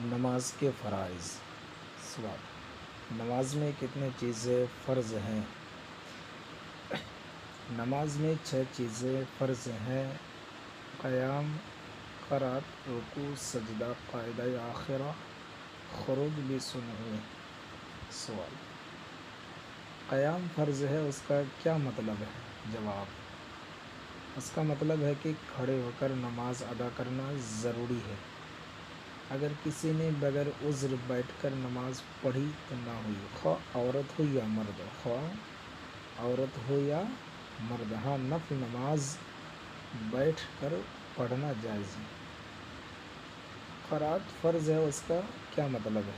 نماز کے فرائض۔ سوال: نماز میں کتنے چیزیں فرض ہیں؟ نماز میں 6 چیزیں فرض ہیں: قیام، قرات، رکوع، سجدہ، قاعدہ آخرہ، خروج بسنعی۔ سوال: قیام فرض ہے، اس کا کیا مطلب ہے؟ جواب: اس کا مطلب ہے کہ کھڑے ہو کر نماز ادا کرنا ضروری ہے۔ اگر کسی نے بغیر عذر بیٹھ کر نماز پڑھی تو نہ ہوئی، خواہ عورت ہو یا مرد، ہاں نفل نماز بیٹھ کر پڑھنا جائز ہے۔ قرات فرض ہے، اس کا کیا مطلب ہے؟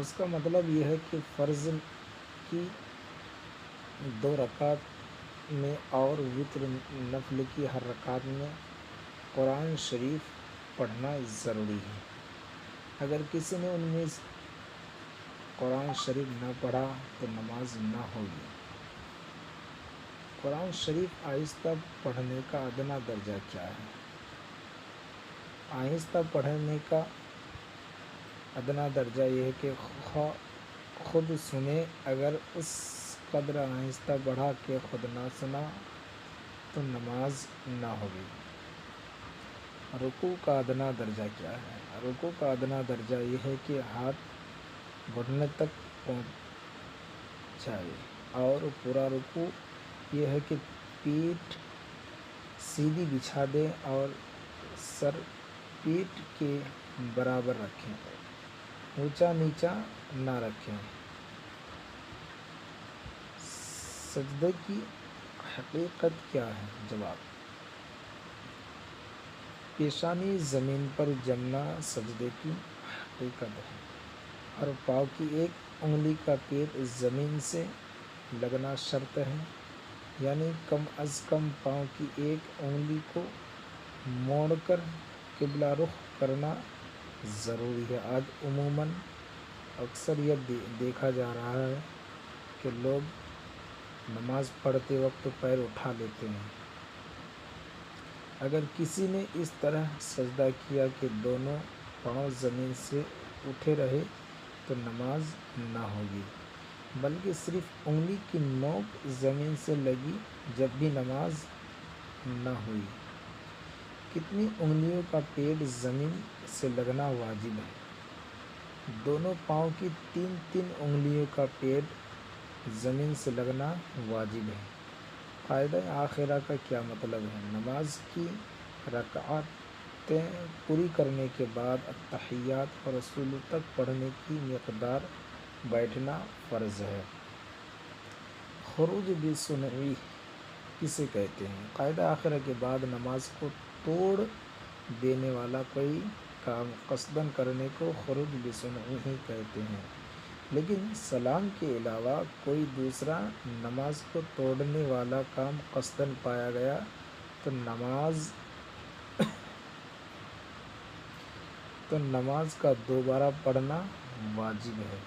اس کا مطلب یہ ہے کہ فرض کی 2 رکعت میں اور وتر نفل کی ہر رکعت میں قرآن شریف پڑھنا ضروری ہے۔ اگر کسی نے ان میں قرآن شریف نہ پڑھا تو نماز نہ ہوگی۔ قرآن شریف آہستہ پڑھنے کا ادنیٰ درجہ کیا ہے؟ آہستہ پڑھنے کا ادنیٰ درجہ یہ ہے کہ خود سنے، اگر اس قدر آہستہ پڑھا کہ خود نہ سنا تو نماز نہ ہوگی۔ رکوع کا ادنیٰ درجہ کیا ہے؟ رکوع کا ادنیٰ درجہ یہ ہے کہ ہاتھ گھٹنے تک پہنچائے، اور پورا رکوع یہ ہے کہ پیٹھ سیدھی بچھا دے اور سر پیٹھ کے برابر رکھیں، اونچا نیچا نہ رکھیں۔ سجدے کی حقیقت کیا ہے؟ جواب: پیشانی زمین پر جمنا سجدے کی حقیقت ہے، اور پاؤں کی ایک انگلی کا پیٹ زمین سے لگنا شرط ہے، یعنی کم از کم پاؤں کی ایک انگلی کو موڑ کر قبلہ رخ کرنا ضروری ہے۔ آج عموماً اکثر یہ دیکھا جا رہا ہے کہ لوگ نماز پڑھتے وقت پیر اٹھا لیتے ہیں۔ اگر کسی نے اس طرح سجدہ کیا کہ دونوں پاؤں زمین سے اٹھے رہے تو نماز نہ ہوگی، بلکہ صرف انگلی کی نوک زمین سے لگی جب بھی نماز نہ ہوئی۔ کتنی انگلیوں کا پیٹ زمین سے لگنا واجب ہے؟ دونوں پاؤں کی 3 انگلیوں کا پیٹ زمین سے لگنا واجب ہے۔ قاعدہ آخرہ کا کیا مطلب ہے؟ نماز کی رکعتیں پوری کرنے کے بعد اتحیات اور رسول تک پڑھنے کی مقدار بیٹھنا فرض ہے۔ خروج بسنعی کسے کہتے ہیں؟ قاعدہ آخرہ کے بعد نماز کو توڑ دینے والا کوئی کام قصداً کرنے کو خروج بسنعی ہی کہتے ہیں، لیکن سلام کے علاوہ کوئی دوسرا نماز کو توڑنے والا کام قصداً پایا گیا تو نماز کا دوبارہ پڑھنا واجب ہے۔